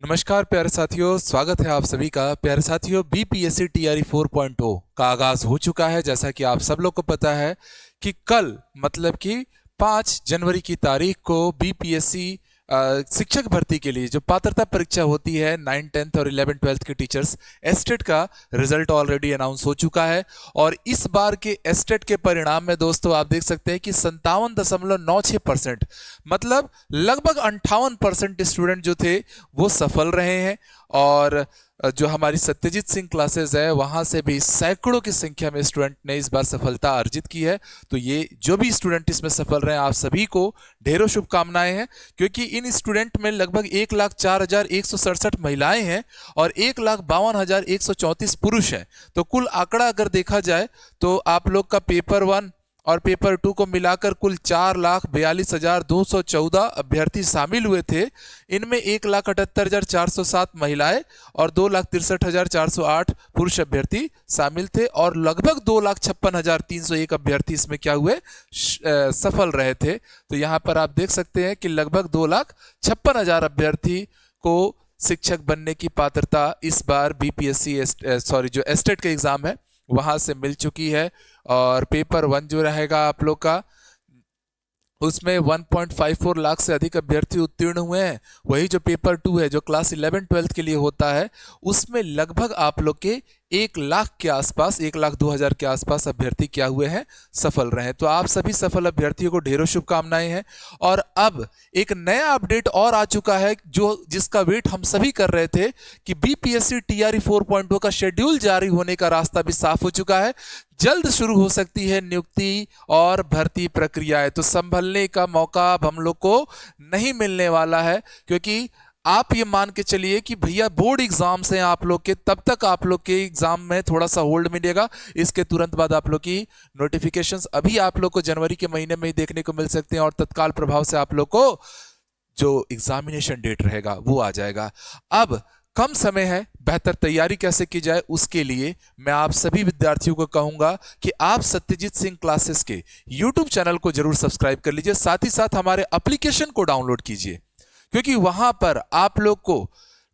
नमस्कार प्यारे साथियों, स्वागत है आप सभी का। प्यारे साथियों, बीपीएससी टीआरई 4.0 का आगाज हो चुका है। जैसा कि आप सब लोग को पता है कि कल मतलब कि 5 जनवरी की तारीख को बीपीएससी शिक्षक भर्ती के लिए जो पात्रता परीक्षा होती है 9, 10th और 11, 12th के टीचर्स, एस्टेट का रिजल्ट ऑलरेडी अनाउंस हो चुका है। और इस बार के एस्टेट के परिणाम में दोस्तों आप देख सकते हैं कि 57.96%, मतलब लगभग 58% स्टूडेंट जो थे वो सफल रहे हैं। और जो हमारी सत्यजीत सिंह क्लासेस है वहां से भी सैकड़ों की संख्या में स्टूडेंट ने इस बार सफलता अर्जित की है। तो ये जो भी स्टूडेंट इसमें सफल रहे हैं, आप सभी को ढेरों शुभकामनाएं हैं, क्योंकि इन स्टूडेंट में लगभग 1,04,167 महिलाएं हैं और 1,52,134 पुरुष हैं। तो कुल आंकड़ा अगर देखा जाए तो आप लोग का पेपर 1 और पेपर 2 को मिलाकर कुल 4,42,214 अभ्यर्थी शामिल हुए थे। इनमें 1,78,407 महिलाएं और 2,63,408 पुरुष अभ्यर्थी शामिल थे और लगभग 2,56,301 अभ्यर्थी इसमें क्या हुए, सफल रहे थे। तो यहाँ पर आप देख सकते हैं कि लगभग 2,56,000 अभ्यर्थी को शिक्षक बनने की पात्रता इस बार बीपीएससी जो एस्टेट का एग्जाम है वहां से मिल चुकी है। और पेपर 1 जो रहेगा आप लोग का, उसमें 1.54 लाख से अधिक अभ्यर्थी उत्तीर्ण हुए हैं। वही जो पेपर 2 है जो क्लास 11, 12 के लिए होता है, उसमें लगभग आप लोग के 1 लाख के आसपास, 1,02,000 के आसपास अभ्यर्थी क्या हुए हैं, सफल रहे हैं। तो आप सभी सफल अभ्यर्थियों को ढेरों शुभकामनाएं हैं। और अब एक नया अपडेट और आ चुका है जिसका वेट हम सभी कर रहे थे कि बीपीएससी टीआरई 4.0 का शेड्यूल जारी होने का रास्ता भी साफ हो चुका है। जल्द शुरू हो सकती है नियुक्ति और भर्ती प्रक्रियाएं। तो संभलने का मौका अब हम लोग को नहीं मिलने वाला है, क्योंकि आप ये मान के चलिए कि भैया बोर्ड एग्जाम्स हैं आप लोग के, तब तक आप लोग के एग्जाम में थोड़ा सा होल्ड मिलेगा। इसके तुरंत बाद आप लोग की नोटिफिकेशंस अभी आप लोग को जनवरी के महीने में ही देखने को मिल सकते हैं और तत्काल प्रभाव से आप लोग को जो एग्जामिनेशन डेट रहेगा वो आ जाएगा। अब कम समय है, बेहतर तैयारी कैसे की जाए उसके लिए मैं आप सभी विद्यार्थियों को कहूंगा कि आप सत्यजीत सिंह क्लासेस के यूट्यूब चैनल को जरूर सब्सक्राइब कर लीजिए, साथ ही साथ हमारे एप्लीकेशन को डाउनलोड कीजिए, क्योंकि वहां पर आप लोग को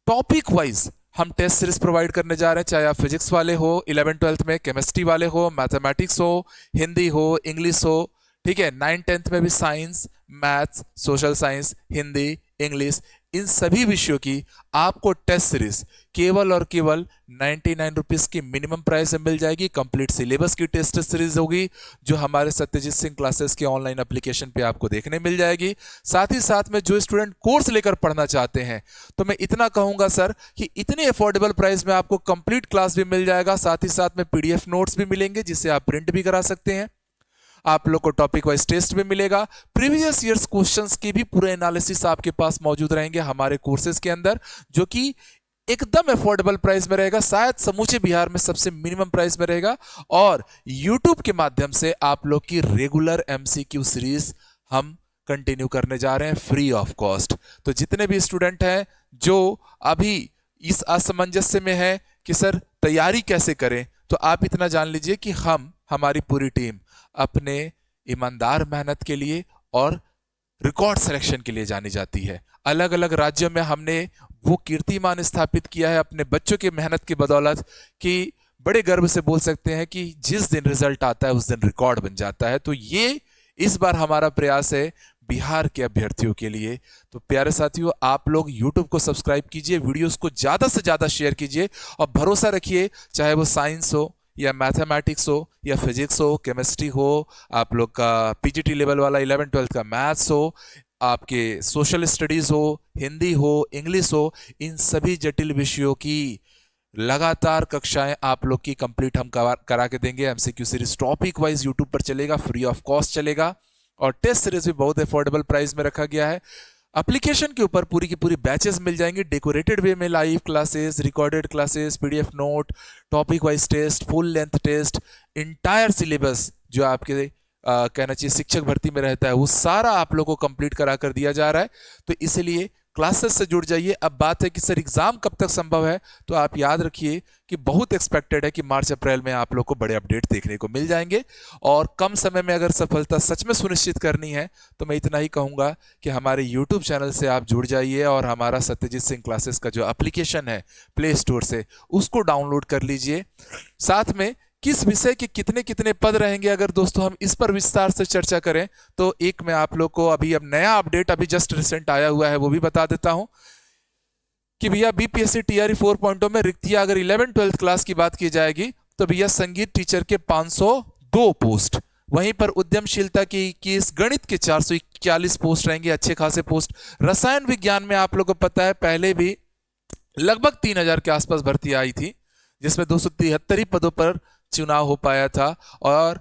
टॉपिक वाइज हम टेस्ट सीरीज प्रोवाइड करने जा रहे हैं। चाहे आप फिजिक्स वाले हो, 11, 12th में केमिस्ट्री वाले हो, मैथमेटिक्स हो, हिंदी हो, इंग्लिश हो, ठीक है, 9, 10th में भी science, maths, social science, Hindi, English, इन सभी विषयों की आपको टेस्ट सीरीज केवल और केवल 99 रुपीज की मिनिमम प्राइस में मिल जाएगी। कंप्लीट सिलेबस की टेस्ट सीरीज होगी जो हमारे सत्यजीत सिंह क्लासेस के ऑनलाइन एप्लीकेशन पे आपको देखने मिल जाएगी। साथ ही साथ में जो स्टूडेंट कोर्स लेकर पढ़ना चाहते हैं, तो मैं इतना कहूंगा सर कि इतने अफोर्डेबल प्राइस में आपको कंप्लीट क्लास भी मिल जाएगा, साथ ही साथ में पीडीएफ नोट्स भी मिलेंगे जिसे आप प्रिंट भी करा सकते हैं। आप लोग को टॉपिक वाइज टेस्ट भी मिलेगा, प्रीवियस ईयर्स क्वेश्चंस की भी पूरे एनालिसिस आपके पास मौजूद रहेंगे हमारे कोर्सेज के अंदर, जो कि एकदम अफोर्डेबल प्राइस में रहेगा, शायद समूचे बिहार में सबसे मिनिमम प्राइस में रहेगा। और YouTube के माध्यम से आप लोग की रेगुलर MCQ सीरीज हम कंटिन्यू करने जा रहे हैं फ्री ऑफ कॉस्ट। तो जितने भी स्टूडेंट हैं जो अभी इस असमंजस्य में है कि सर तैयारी कैसे करें, तो आप इतना जान लीजिए कि हमारी पूरी टीम अपने ईमानदार मेहनत के लिए और रिकॉर्ड सिलेक्शन के लिए जानी जाती है। अलग अलग राज्यों में हमने वो कीर्तिमान स्थापित किया है अपने बच्चों की मेहनत की बदौलत कि बड़े गर्व से बोल सकते हैं कि जिस दिन रिजल्ट आता है उस दिन रिकॉर्ड बन जाता है। तो ये इस बार हमारा प्रयास है बिहार के अभ्यर्थियों के लिए। तो प्यारे साथियों, आप लोग YouTube को सब्सक्राइब कीजिए, वीडियोस को ज्यादा से ज्यादा शेयर कीजिए और भरोसा रखिए, चाहे वो साइंस हो या मैथमेटिक्स हो या फिजिक्स हो, केमिस्ट्री हो, आप लोग का पीजीटी लेवल वाला 11, 12th का मैथ्स हो, आपके सोशल स्टडीज हो, हिंदी हो, इंग्लिश हो, इन सभी जटिल विषयों की लगातार कक्षाएं आप लोग की कंप्लीट हम करा के देंगे। MCQ series topic wise YouTube पर चलेगा, फ्री ऑफ कॉस्ट चलेगा और टेस्ट सीरीज भी बहुत अफोर्डेबल प्राइस में रखा गया है। एप्लीकेशन के ऊपर पूरी की पूरी बैचेस मिल जाएंगे डेकोरेटेड वे में, live classes, recorded classes, PDF note, topic wise test, full length test, entire syllabus जो आपके कहना चाहिए शिक्षक भर्ती में रहता है वो सारा आप लोगों को कंप्लीट करा कर दिया जा रहा है। तो इसलिए क्लासेस से जुड़ जाइए। अब बात है कि सर एग्जाम कब तक संभव है, तो आप याद रखिए कि बहुत एक्सपेक्टेड है कि मार्च अप्रैल में आप लोग को बड़े अपडेट देखने को मिल जाएंगे। और कम समय में अगर सफलता सच में सुनिश्चित करनी है तो मैं इतना ही कहूंगा कि हमारे यूट्यूब चैनल से आप जुड़ जाइए और हमारा सत्यजीत सिंह क्लासेस का जो एप्लीकेशन है प्ले स्टोर से उसको डाउनलोड कर लीजिए। साथ में किस विषय के कितने कितने पद रहेंगे, अगर दोस्तों हम इस पर विस्तार से चर्चा करें तो एक मैं आप लोग को अभी अब नया अपडेट अभी जस्ट रिसेंट आया हुआ है वो भी बता देता हूं कि भैया बीपीएससी टीआरई 4.0 में रिक्तियां अगर 11-12 क्लास की बात की जाएगी तो भैया संगीत टीचर के 502 पोस्ट, वहीं पर उद्यमशीलता की 21, गणित के 441 पोस्ट रहेंगे, अच्छे खासे पोस्ट। रसायन विज्ञान में आप लोगों को पता है पहले भी लगभग 3000 के आसपास भर्ती आई थी, जिसमें 273 पदों पर चुनाव हो पाया था और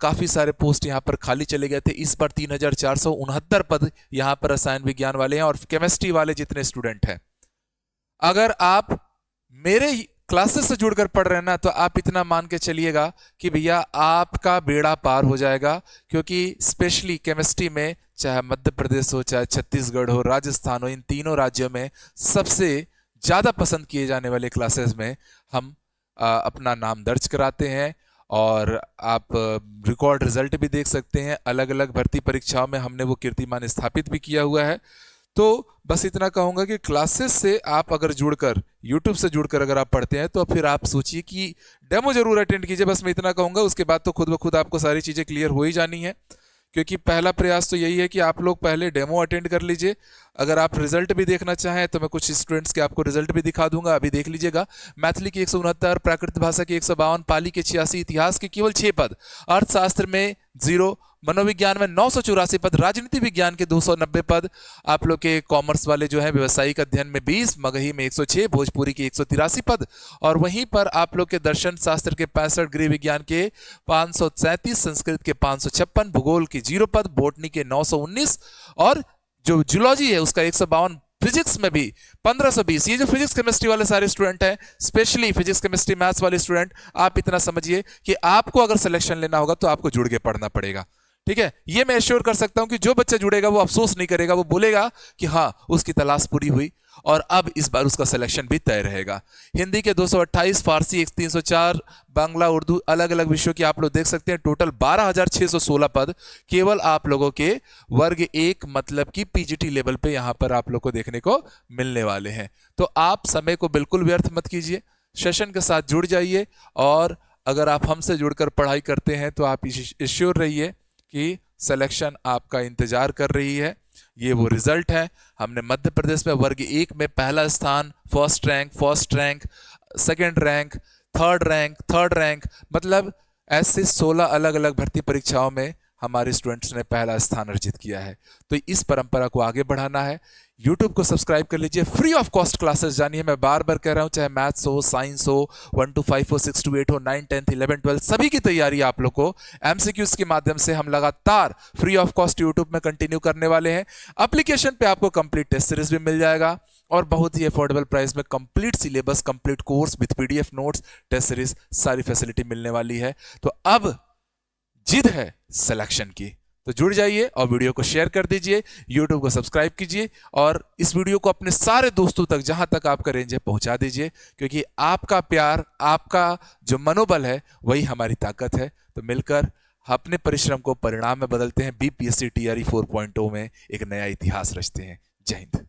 काफी सारे पोस्ट यहां पर खाली चले गए थे। इस पर 3469 पद यहां पर रसायन विज्ञान वाले हैं। और केमिस्ट्री वाले जितने स्टूडेंट हैं, अगर आप मेरे क्लासेस से जुड़कर पढ़ रहे हैं ना, तो आप इतना मान के चलिएगा कि भैया आपका बेड़ा पार हो जाएगा, क्योंकि स्पेशली केमिस्ट्री में चाहे मध्य प्रदेश हो, चाहे छत्तीसगढ़ हो, राजस्थान हो, इन तीनों राज्यों में सबसे ज्यादा पसंद किए जाने वाले क्लासेस में हम अपना नाम दर्ज कराते हैं। और आप रिकॉर्ड रिजल्ट भी देख सकते हैं, अलग अलग भर्ती परीक्षाओं में हमने वो कीर्तिमान स्थापित भी किया हुआ है। तो बस इतना कहूंगा कि क्लासेस से आप अगर जुड़कर, यूट्यूब से जुड़कर अगर आप पढ़ते हैं तो फिर आप सोचिए कि डेमो जरूर अटेंड कीजिए। बस मैं इतना कहूंगा, उसके बाद तो खुद ब खुद आपको सारी चीजें क्लियर हो ही जानी है, क्योंकि पहला प्रयास तो यही है कि आप लोग पहले डेमो अटेंड कर लीजिए। अगर आप रिजल्ट भी देखना चाहें तो मैं कुछ स्टूडेंट्स के आपको रिजल्ट भी दिखा दूंगा, अभी देख लीजिएगा। मैथिली की 169, प्राकृत भाषा की 152, पाली के 86, इतिहास के केवल 6 पद, अर्थशास्त्र में 0, मनोविज्ञान में 984 पद, राजनीति विज्ञान के 290 पद, आप लोग के कॉमर्स वाले जो है व्यवसायिक अध्ययन में 20, मगही में 106, भोजपुरी के 183 पद, और वहीं पर आप लोग के दर्शन शास्त्र के 65, गृह विज्ञान के 537, संस्कृत के 556, भूगोल के 0 पद, बोटनी के 919, और जो जूलॉजी है उसका 152, फिजिक्स में भी 1520। ये जो फिजिक्स केमिस्ट्री वाले सारे स्टूडेंट हैं, स्पेशली फिजिक्स केमिस्ट्री मैथ्स वाले स्टूडेंट, आप इतना समझिए कि आपको अगर सिलेक्शन लेना होगा तो आपको जुड़ के पढ़ना पड़ेगा। ठीक है, ये मैं एश्योर कर सकता हूं कि जो बच्चा जुड़ेगा वो अफसोस नहीं करेगा, वो बोलेगा कि हाँ उसकी तलाश पूरी हुई और अब इस बार उसका सिलेक्शन भी तय रहेगा। हिंदी के 228, फारसी 304, बांग्ला, उर्दू, अलग अलग विषयों की आप लोग देख सकते हैं। टोटल 12,616 पद केवल आप लोगों के वर्ग 1 मतलब कि पीजीटी लेवल पे यहां पर आप लोग को देखने को मिलने वाले हैं। तो आप समय को बिल्कुल व्यर्थ मत कीजिए, सेशन के साथ जुड़ जाइए। और अगर आप हमसे जुड़कर पढ़ाई करते हैं तो आप एश्योर रहिए कि सिलेक्शन आपका इंतजार कर रही है। ये वो रिजल्ट है। हमने मध्य प्रदेश में वर्ग 1 में पहला स्थान, first rank, second rank, third rank, मतलब ऐसे 16 अलग अलग भर्ती परीक्षाओं में हमारे स्टूडेंट्स ने पहला स्थान अर्जित किया है। तो इस परंपरा को आगे बढ़ाना है। YouTube को सब्सक्राइब कर लीजिए, फ्री ऑफ कॉस्ट क्लासेस जानिए। मैं बार बार कह रहा हूं, चाहे मैथ्स हो, साइंस हो, 1 to 5 हो, 6 to 8 हो, 9, 10, 11, 12, सभी की तैयारी आप लोग को MCQs के माध्यम से हम लगातार फ्री ऑफ कॉस्ट YouTube में कंटिन्यू करने वाले हैं। एप्लीकेशन पे आपको कंप्लीट टेस्ट सीरीज भी मिल जाएगा और बहुत ही अफोर्डेबल प्राइस में complete syllabus, complete course with PDF notes, test series, सारी फैसिलिटी मिलने वाली है। तो अब जिद है सिलेक्शन की, तो जुड़ जाइए और वीडियो को शेयर कर दीजिए, YouTube को सब्सक्राइब कीजिए और इस वीडियो को अपने सारे दोस्तों तक, जहां तक आपका रेंज है, पहुंचा दीजिए, क्योंकि आपका प्यार, आपका जो मनोबल है वही हमारी ताकत है। तो मिलकर अपने परिश्रम को परिणाम में बदलते हैं, बीपीएससी टीआरई 4.0 में एक नया इतिहास रचते हैं। जय हिंद।